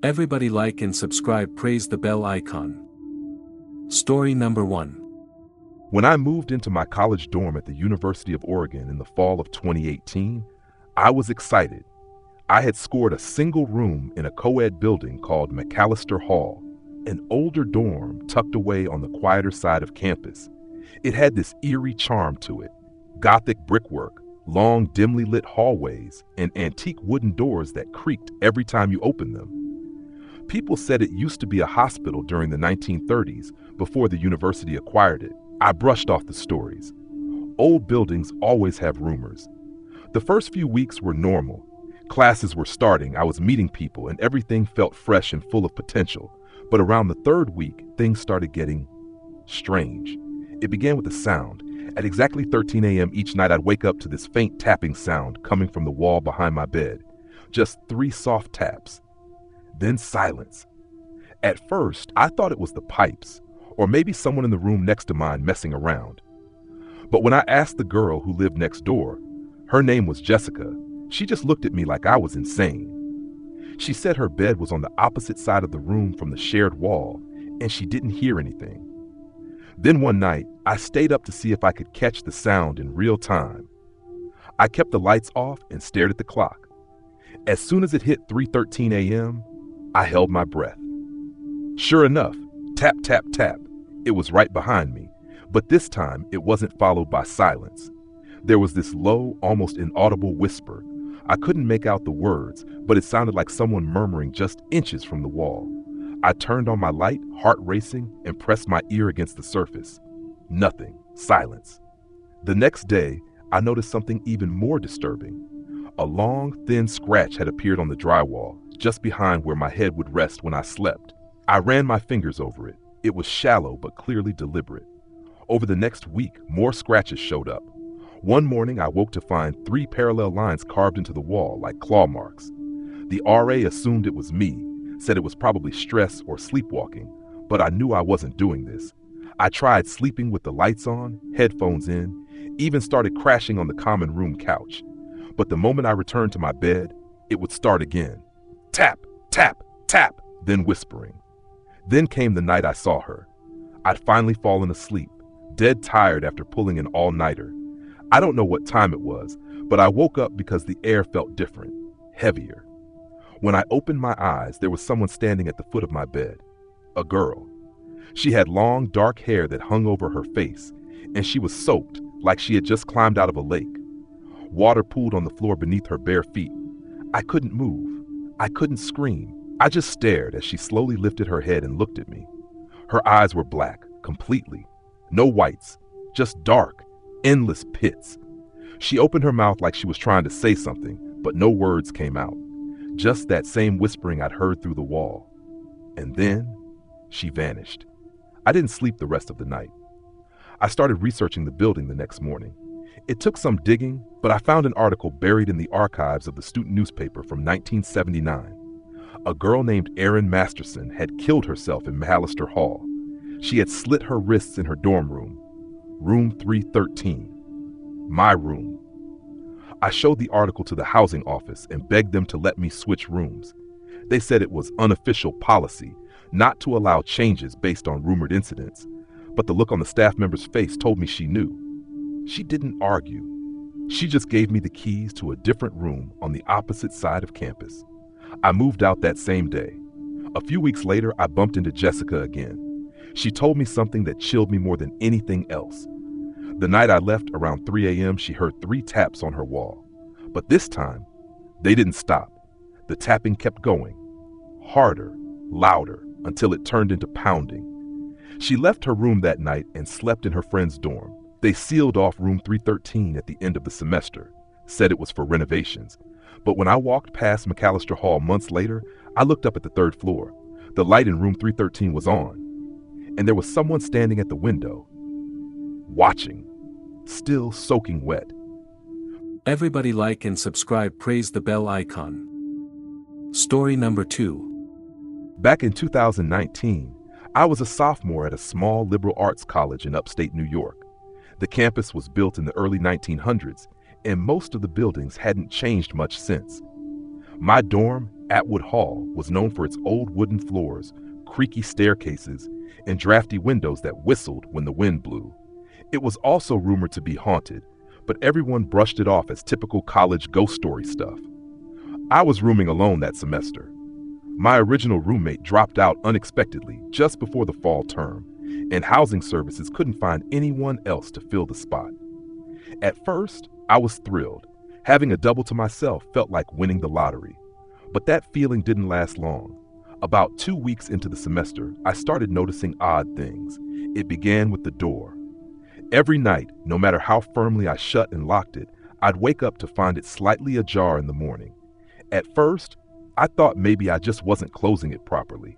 Everybody like and subscribe, praise the bell icon. Story number 1. When I moved into my college dorm at the University of Oregon in the fall of 2018, I was excited. I had scored a single room in a co-ed building called McAllister Hall, an older dorm tucked away on the quieter side of campus. It had this eerie charm to it: Gothic brickwork, long dimly lit hallways, and antique wooden doors that creaked every time you opened them. People said it used to be a hospital during the 1930s before the university acquired it. I brushed off the stories. Old buildings always have rumors. The first few weeks were normal. Classes were starting, I was meeting people, and everything felt fresh and full of potential. But around the third week, things started getting strange. It began with a sound. At exactly 13 a.m. each night, I'd wake up to this faint tapping sound coming from the wall behind my bed. Just 3 soft taps. Then silence. At first, I thought it was the pipes, or maybe someone in the room next to mine messing around. But when I asked the girl who lived next door, her name was Jessica, she just looked at me like I was insane. She said her bed was on the opposite side of the room from the shared wall, and she didn't hear anything. Then one night, I stayed up to see if I could catch the sound in real time. I kept the lights off and stared at the clock. As soon as it hit 3:13 a.m., I held my breath. Sure enough, tap, tap, tap. It was right behind me, but this time it wasn't followed by silence. There was this low, almost inaudible whisper. I couldn't make out the words, but it sounded like someone murmuring just inches from the wall. I turned on my light, heart racing, and pressed my ear against the surface. Nothing. Silence. The next day, I noticed something even more disturbing. A long, thin scratch had appeared on the drywall, just behind where my head would rest when I slept. I ran my fingers over it. It was shallow but clearly deliberate. Over the next week, more scratches showed up. One morning, I woke to find 3 parallel lines carved into the wall like claw marks. The RA assumed it was me, said it was probably stress or sleepwalking, but I knew I wasn't doing this. I tried sleeping with the lights on, headphones in, even started crashing on the common room couch. But the moment I returned to my bed, it would start again. Tap, tap, tap, then whispering. Then came the night I saw her. I'd finally fallen asleep, dead tired after pulling an all-nighter. I don't know what time it was, but I woke up because the air felt different, heavier. When I opened my eyes, there was someone standing at the foot of my bed. A girl. She had long, dark hair that hung over her face, and she was soaked like she had just climbed out of a lake. Water pooled on the floor beneath her bare feet. I couldn't move. I couldn't scream. I just stared as she slowly lifted her head and looked at me. Her eyes were black, completely. No whites, just dark, endless pits. She opened her mouth like she was trying to say something, but no words came out. Just that same whispering I'd heard through the wall. And then she vanished. I didn't sleep the rest of the night. I started researching the building the next morning. It took some digging, but I found an article buried in the archives of the student newspaper from 1979. A girl named Erin Masterson had killed herself in McAllister Hall. She had slit her wrists in her dorm room, room 313. My room. I showed the article to the housing office and begged them to let me switch rooms. They said it was unofficial policy not to allow changes based on rumored incidents, but the look on the staff member's face told me she knew. She didn't argue. She just gave me the keys to a different room on the opposite side of campus. I moved out that same day. A few weeks later, I bumped into Jessica again. She told me something that chilled me more than anything else. The night I left around 3 a.m., she heard 3 taps on her wall. But this time, they didn't stop. The tapping kept going, harder, louder, until it turned into pounding. She left her room that night and slept in her friend's dorm. They sealed off room 313 at the end of the semester, said it was for renovations. But when I walked past McAllister Hall months later, I looked up at the 3rd floor. The light in room 313 was on, and there was someone standing at the window, watching, still soaking wet. Everybody like and subscribe, praise the bell icon. Story number 2. Back in 2019, I was a sophomore at a small liberal arts college in upstate New York. The campus was built in the early 1900s, and most of the buildings hadn't changed much since. My dorm Atwood Hall was known for its old wooden floors, creaky staircases, and drafty windows that whistled when the wind blew. It was also rumored to be haunted, but everyone brushed it off as typical college ghost story stuff. I was rooming alone that semester. My original roommate dropped out unexpectedly just before the fall term, and housing services couldn't find anyone else to fill the spot. At first, I was thrilled. Having a double to myself felt like winning the lottery. But that feeling didn't last long. About 2 weeks into the semester, I started noticing odd things. It began with the door. Every night, no matter how firmly I shut and locked it, I'd wake up to find it slightly ajar in the morning. At first, I thought maybe I just wasn't closing it properly.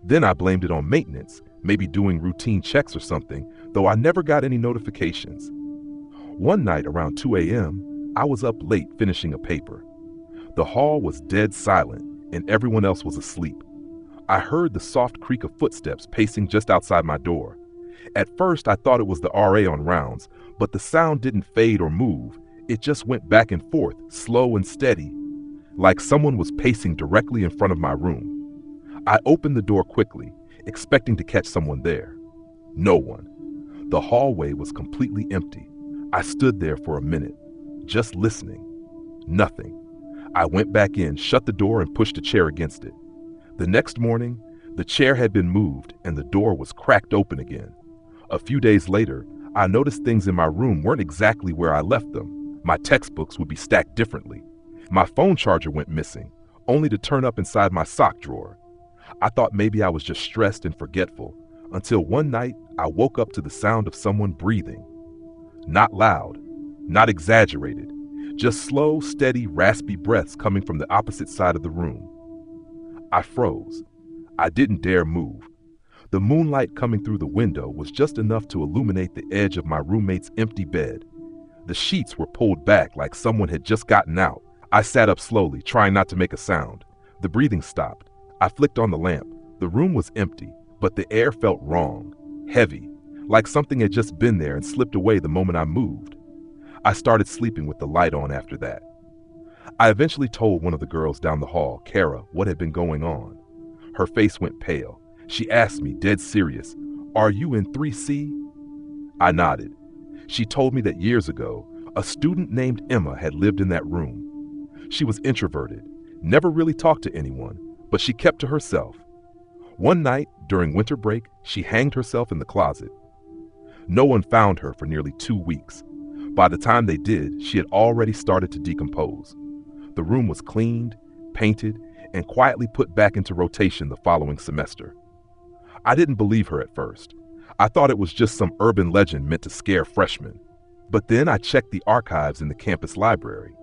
Then I blamed it on maintenance, maybe doing routine checks or something, though I never got any notifications. One night around 2 a.m., I was up late finishing a paper. The hall was dead silent, and everyone else was asleep. I heard the soft creak of footsteps pacing just outside my door. At first, I thought it was the RA on rounds, but the sound didn't fade or move. It just went back and forth, slow and steady, like someone was pacing directly in front of my room. I opened the door quickly, expecting to catch someone there. No one. The hallway was completely empty. I stood there for a minute, just listening. Nothing. I went back in, shut the door, and pushed a chair against it. The next morning, the chair had been moved and the door was cracked open again. A few days later, I noticed things in my room weren't exactly where I left them. My textbooks would be stacked differently. My phone charger went missing, only to turn up inside my sock drawer. I thought maybe I was just stressed and forgetful, until one night I woke up to the sound of someone breathing. Not loud, not exaggerated, just slow, steady, raspy breaths coming from the opposite side of the room. I froze. I didn't dare move. The moonlight coming through the window was just enough to illuminate the edge of my roommate's empty bed. The sheets were pulled back like someone had just gotten out. I sat up slowly, trying not to make a sound. The breathing stopped. I flicked on the lamp. The room was empty, but the air felt wrong, heavy, like something had just been there and slipped away the moment I moved. I started sleeping with the light on after that. I eventually told one of the girls down the hall, Kara, what had been going on. Her face went pale. She asked me, dead serious, "Are you in 3C?" I nodded. She told me that years ago, a student named Emma had lived in that room. She was introverted, never really talked to anyone, but she kept to herself. One night, during winter break, she hanged herself in the closet. No one found her for nearly 2 weeks. By the time they did, she had already started to decompose. The room was cleaned, painted, and quietly put back into rotation the following semester. I didn't believe her at first. I thought it was just some urban legend meant to scare freshmen. But then I checked the archives in the campus library.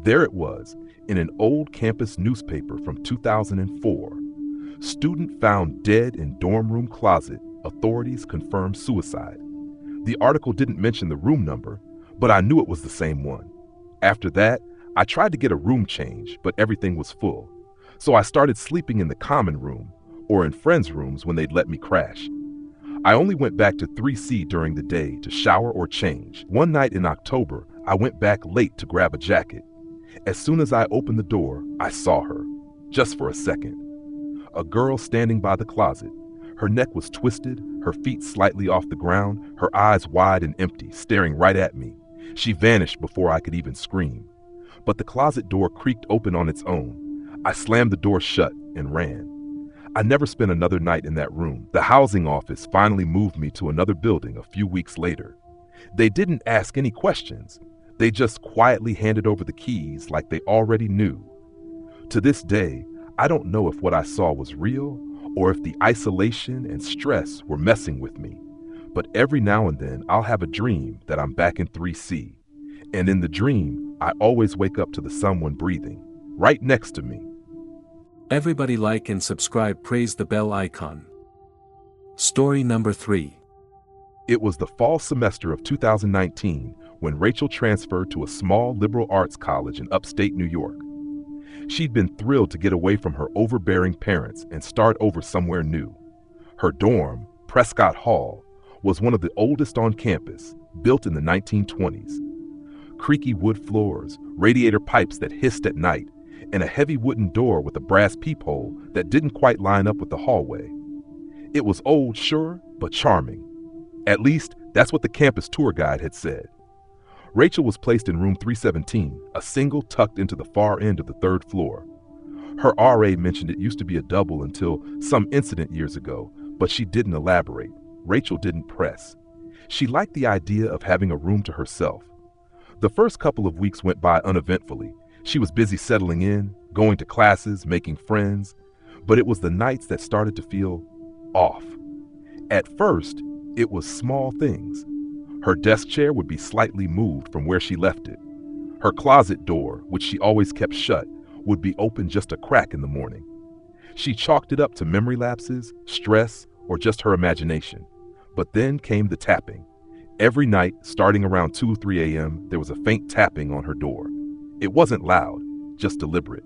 There it was, in an old campus newspaper from 2004. Student found dead in dorm room closet. Authorities confirm suicide. The article didn't mention the room number, but I knew it was the same one. After that, I tried to get a room change, but everything was full. So I started sleeping in the common room or in friends' rooms when they'd let me crash. I only went back to 3C during the day to shower or change. One night in October, I went back late to grab a jacket. As soon as I opened the door, I saw her, just for a second. A girl standing by the closet. Her neck was twisted, her feet slightly off the ground, her eyes wide and empty, staring right at me. She vanished before I could even scream. But the closet door creaked open on its own. I slammed the door shut and ran. I never spent another night in that room. The housing office finally moved me to another building a few weeks later. They didn't ask any questions. They just quietly handed over the keys like they already knew. To this day, I don't know if what I saw was real or if the isolation and stress were messing with me. But every now and then, I'll have a dream that I'm back in 3C. And in the dream, I always wake up to the someone breathing, right next to me. Everybody like and subscribe, praise the bell icon. Story number 3. It was the fall semester of 2019 when Rachel transferred to a small liberal arts college in upstate New York. She'd been thrilled to get away from her overbearing parents and start over somewhere new. Her dorm, Prescott Hall, was one of the oldest on campus, built in the 1920s. Creaky wood floors, radiator pipes that hissed at night, and a heavy wooden door with a brass peephole that didn't quite line up with the hallway. It was old, sure, but charming. At least, that's what the campus tour guide had said. Rachel was placed in room 317, a single tucked into the far end of the third floor. Her RA mentioned it used to be a double until some incident years ago, but she didn't elaborate. Rachel didn't press. She liked the idea of having a room to herself. The first couple of weeks went by uneventfully. She was busy settling in, going to classes, making friends, but it was the nights that started to feel off. At first, it was small things. Her desk chair would be slightly moved from where she left it. Her closet door, which she always kept shut, would be open just a crack in the morning. She chalked it up to memory lapses, stress, or just her imagination. But then came the tapping. Every night, starting around 2 or 3 a.m., there was a faint tapping on her door. It wasn't loud, just deliberate.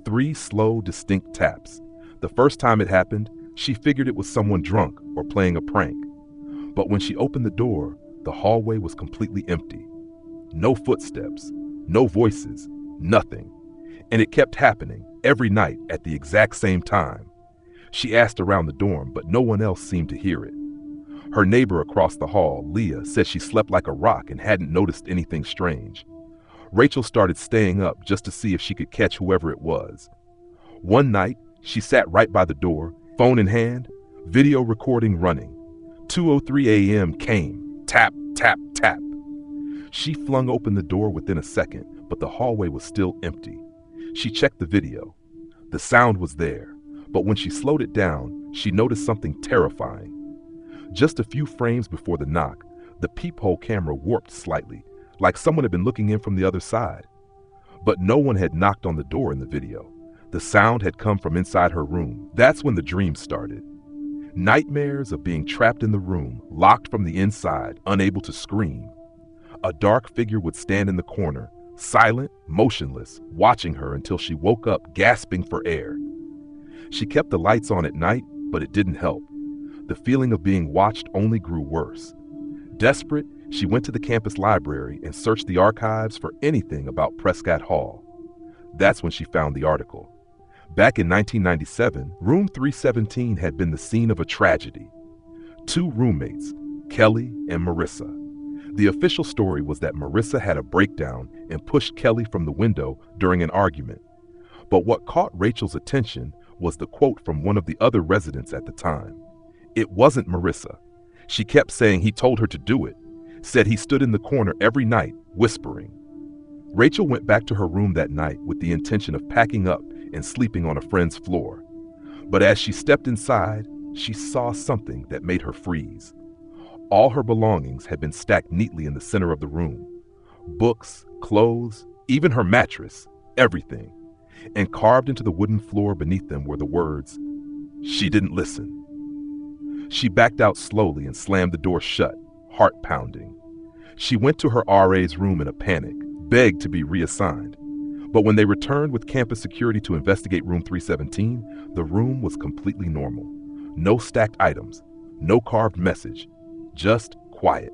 3 slow, distinct taps. The first time it happened, she figured it was someone drunk or playing a prank. But when she opened the door, the hallway was completely empty. No footsteps, no voices, nothing. And it kept happening every night at the exact same time. She asked around the dorm, but no one else seemed to hear it. Her neighbor across the hall, Leah, said she slept like a rock and hadn't noticed anything strange. Rachel started staying up just to see if she could catch whoever it was. One night, she sat right by the door, phone in hand, video recording running. 2:03 a.m. came. Tap, tap, tap. She flung open the door within a second, but the hallway was still empty. She checked the video. The sound was there, but when she slowed it down, she noticed something terrifying. Just a few frames before the knock, the peephole camera warped slightly, like someone had been looking in from the other side. But no one had knocked on the door in the video. The sound had come from inside her room. That's when the dream started. Nightmares of being trapped in the room, locked from the inside, unable to scream. A dark figure would stand in the corner, silent, motionless, watching her until she woke up gasping for air. She kept the lights on at night, but it didn't help. The feeling of being watched only grew worse. Desperate, she went to the campus library and searched the archives for anything about Prescott Hall. That's when she found the article. Back in 1997, room 317 had been the scene of a tragedy. 2 roommates, Kelly and Marissa. The official story was that Marissa had a breakdown and pushed Kelly from the window during an argument. But what caught Rachel's attention was the quote from one of the other residents at the time. It wasn't Marissa. She kept saying he told her to do it, said he stood in the corner every night, whispering. Rachel went back to her room that night with the intention of packing up and sleeping on a friend's floor. But as she stepped inside, she saw something that made her freeze. All her belongings had been stacked neatly in the center of the room. Books, clothes, even her mattress, everything. And carved into the wooden floor beneath them were the words, "She didn't listen." She backed out slowly and slammed the door shut, heart pounding. She went to her RA's room in a panic, begged to be reassigned. But when they returned with campus security to investigate room 317, the room was completely normal. No stacked items, no carved message, just quiet.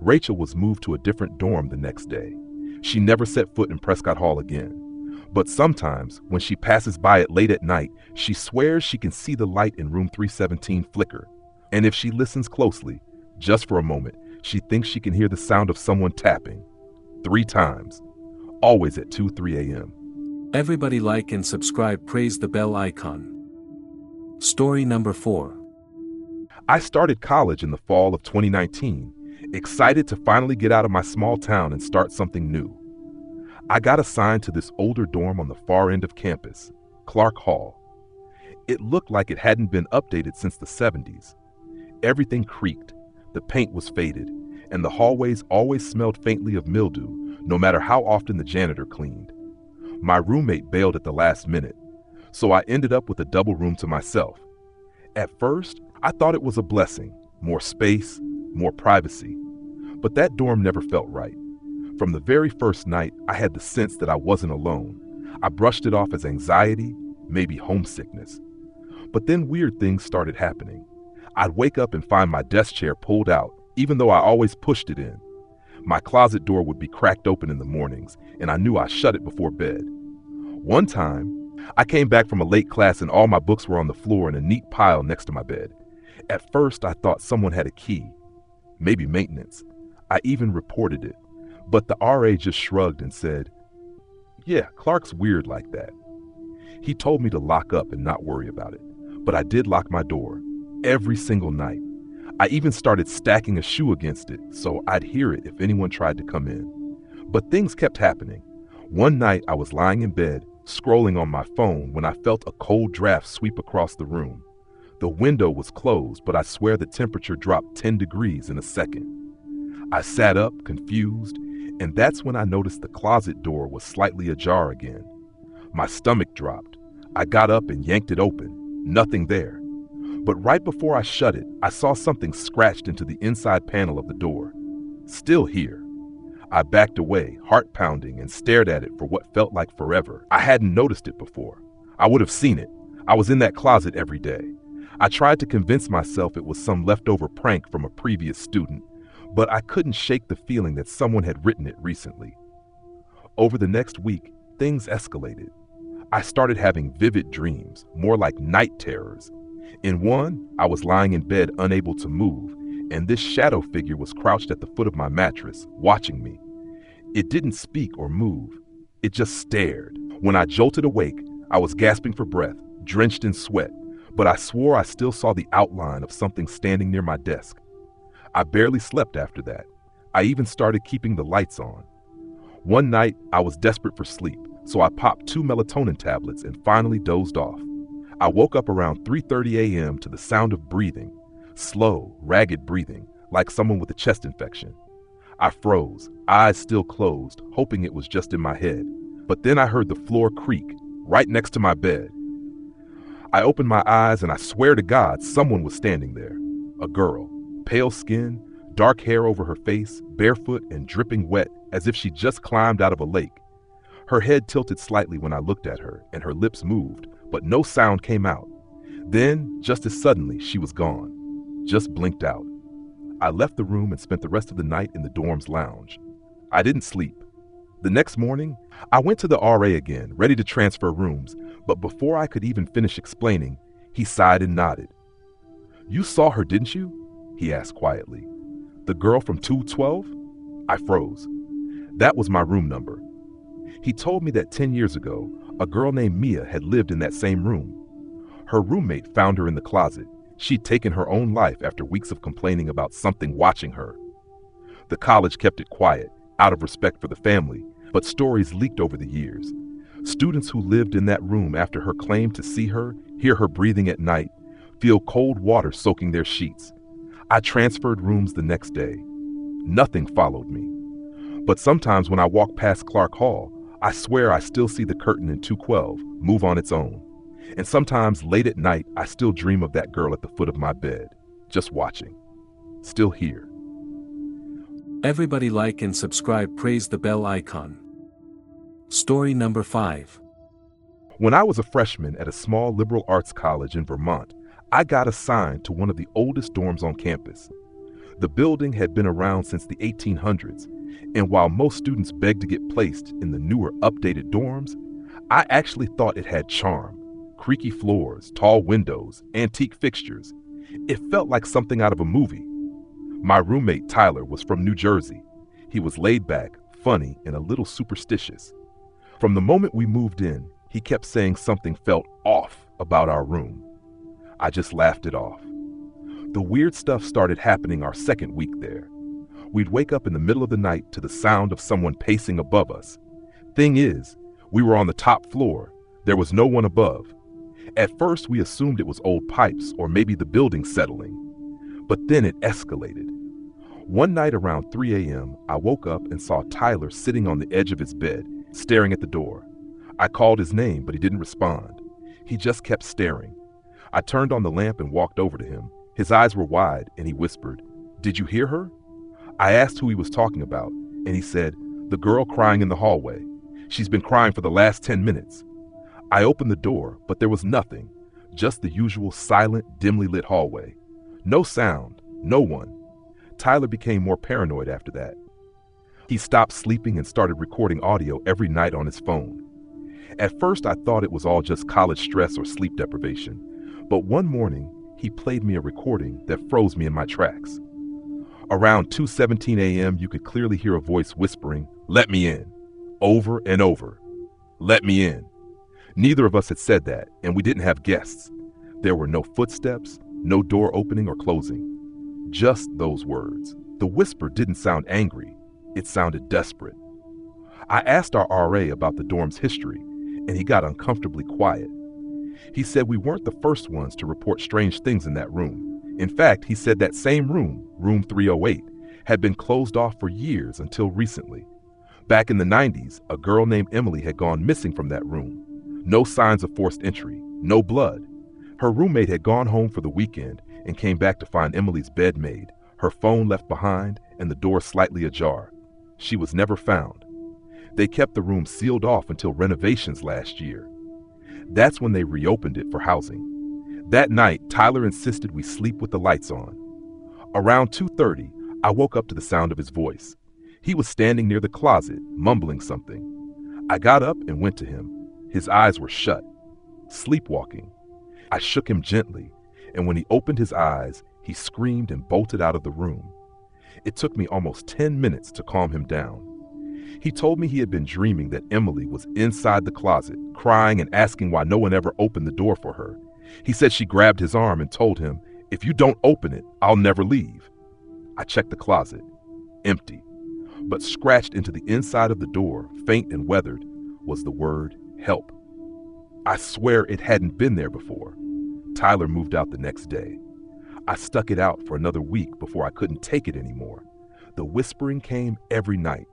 Rachel was moved to a different dorm the next day. She never set foot in Prescott Hall again. But sometimes, when she passes by it late at night, she swears she can see the light in room 317 flicker. And if she listens closely, just for a moment, she thinks she can hear the sound of someone tapping. 3 times. Always at 2, 3 a.m. Everybody like and subscribe, praise the bell icon. Story number 4. I started college in the fall of 2019, excited to finally get out of my small town and start something new. I got assigned to this older dorm on the far end of campus, Clark Hall. It looked like it hadn't been updated since the 70s. Everything creaked, the paint was faded, and the hallways always smelled faintly of mildew, no matter how often the janitor cleaned. My roommate bailed at the last minute, so I ended up with a double room to myself. At first, I thought it was a blessing, more space, more privacy. But that dorm never felt right. From the very first night, I had the sense that I wasn't alone. I brushed it off as anxiety, maybe homesickness. But then weird things started happening. I'd wake up and find my desk chair pulled out, even though I always pushed it in. My closet door would be cracked open in the mornings, and I knew I shut it before bed. One time, I came back from a late class and all my books were on the floor in a neat pile next to my bed. At first, I thought someone had a key, maybe maintenance. I even reported it, but the RA just shrugged and said, "Yeah, Clark's weird like that." He told me to lock up and not worry about it, but I did lock my door every single night. I even started stacking a shoe against it so I'd hear it if anyone tried to come in. But things kept happening. One night I was lying in bed, scrolling on my phone when I felt a cold draft sweep across the room. The window was closed, but I swear the temperature dropped 10 degrees in a second. I sat up, confused, and that's when I noticed the closet door was slightly ajar again. My stomach dropped. I got up and yanked it open. Nothing there. But right before I shut it, I saw something scratched into the inside panel of the door. Still here. I backed away, heart pounding, and stared at it for what felt like forever. I hadn't noticed it before. I would have seen it. I was in that closet every day. I tried to convince myself it was some leftover prank from a previous student, but I couldn't shake the feeling that someone had written it recently. Over the next week, things escalated. I started having vivid dreams, more like night terrors. In one, I was lying in bed unable to move, and this shadow figure was crouched at the foot of my mattress, watching me. It didn't speak or move. It just stared. When I jolted awake, I was gasping for breath, drenched in sweat, but I swore I still saw the outline of something standing near my desk. I barely slept after that. I even started keeping the lights on. One night, I was desperate for sleep, so I popped 2 melatonin tablets and finally dozed off. I woke up around 3:30 a.m. to the sound of breathing, slow, ragged breathing, like someone with a chest infection. I froze, eyes still closed, hoping it was just in my head. But then I heard the floor creak, right next to my bed. I opened my eyes and I swear to God someone was standing there. A girl, pale skin, dark hair over her face, barefoot and dripping wet as if she just climbed out of a lake. Her head tilted slightly when I looked at her and her lips moved, but no sound came out. Then, just as suddenly, she was gone. Just blinked out. I left the room and spent the rest of the night in the dorm's lounge. I didn't sleep. The next morning, I went to the RA again, ready to transfer rooms, but before I could even finish explaining, he sighed and nodded. "You saw her, didn't you?" he asked quietly. "The girl from 212? I froze. That was my room number. He told me that 10 years ago, a girl named Mia had lived in that same room. Her roommate found her in the closet. She'd taken her own life after weeks of complaining about something watching her. The college kept it quiet, out of respect for the family, but stories leaked over the years. Students who lived in that room after her claimed to see her, hear her breathing at night, feel cold water soaking their sheets. I transferred rooms the next day. Nothing followed me. But sometimes when I walk past Clark Hall, I swear I still see the curtain in 212 move on its own. And sometimes late at night, I still dream of that girl at the foot of my bed, just watching. Still here. Everybody like and subscribe, praise the bell icon. Story number 5. When I was a freshman at a small liberal arts college in Vermont, I got assigned to one of the oldest dorms on campus. The building had been around since the 1800s, and while most students begged to get placed in the newer, updated dorms, I actually thought it had charm. Creaky floors, tall windows, antique fixtures. It felt like something out of a movie. My roommate, Tyler, was from New Jersey. He was laid back, funny, and a little superstitious. From the moment we moved in, he kept saying something felt off about our room. I just laughed it off. The weird stuff started happening our second week there. We'd wake up in the middle of the night to the sound of someone pacing above us. Thing is, we were on the top floor. There was no one above. At first, we assumed it was old pipes or maybe the building settling. But then it escalated. One night around 3 a.m., I woke up and saw Tyler sitting on the edge of his bed, staring at the door. I called his name, but he didn't respond. He just kept staring. I turned on the lamp and walked over to him. His eyes were wide, and he whispered, "Did you hear her?" I asked who he was talking about, and he said, "The girl crying in the hallway. She's been crying for the last 10 minutes. I opened the door, but there was nothing, just the usual silent, dimly lit hallway. No sound, no one. Tyler became more paranoid after that. He stopped sleeping and started recording audio every night on his phone. At first, I thought it was all just college stress or sleep deprivation, but one morning, he played me a recording that froze me in my tracks. Around 2:17 a.m., you could clearly hear a voice whispering, "Let me in," over and over. "Let me in." Neither of us had said that, and we didn't have guests. There were no footsteps, no door opening or closing. Just those words. The whisper didn't sound angry. It sounded desperate. I asked our RA about the dorm's history, and he got uncomfortably quiet. He said we weren't the first ones to report strange things in that room. In fact, he said that same room, room 308, had been closed off for years until recently. Back in the 90s, a girl named Emily had gone missing from that room. No signs of forced entry, no blood. Her roommate had gone home for the weekend and came back to find Emily's bed made, her phone left behind, and the door slightly ajar. She was never found. They kept the room sealed off until renovations last year. That's when they reopened it for housing. That night, Tyler insisted we sleep with the lights on. Around 2:30, I woke up to the sound of his voice. He was standing near the closet, mumbling something. I got up and went to him. His eyes were shut, sleepwalking. I shook him gently, and when he opened his eyes, he screamed and bolted out of the room. It took me almost 10 minutes to calm him down. He told me he had been dreaming that Emily was inside the closet, crying and asking why no one ever opened the door for her. He said she grabbed his arm and told him, "If you don't open it, I'll never leave." I checked the closet. Empty. But scratched into the inside of the door, faint and weathered, was the word help. I swear it hadn't been there before. Tyler moved out the next day. I stuck it out for another week before I couldn't take it anymore. The whispering came every night.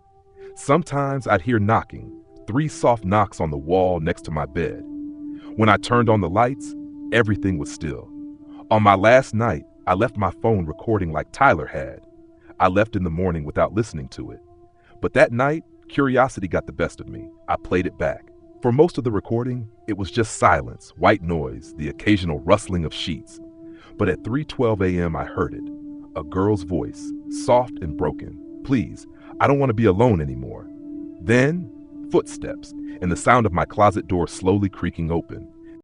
Sometimes I'd hear knocking, 3 soft knocks on the wall next to my bed. When I turned on the lights, everything was still. On my last night, I left my phone recording like Tyler had. I left in the morning without listening to it. But that night, curiosity got the best of me. I played it back. For most of the recording, it was just silence, white noise, the occasional rustling of sheets. But at 3:12 a.m. I heard it. A girl's voice, soft and broken. "Please, I don't want to be alone anymore." Then, footsteps, and the sound of my closet door slowly creaking open.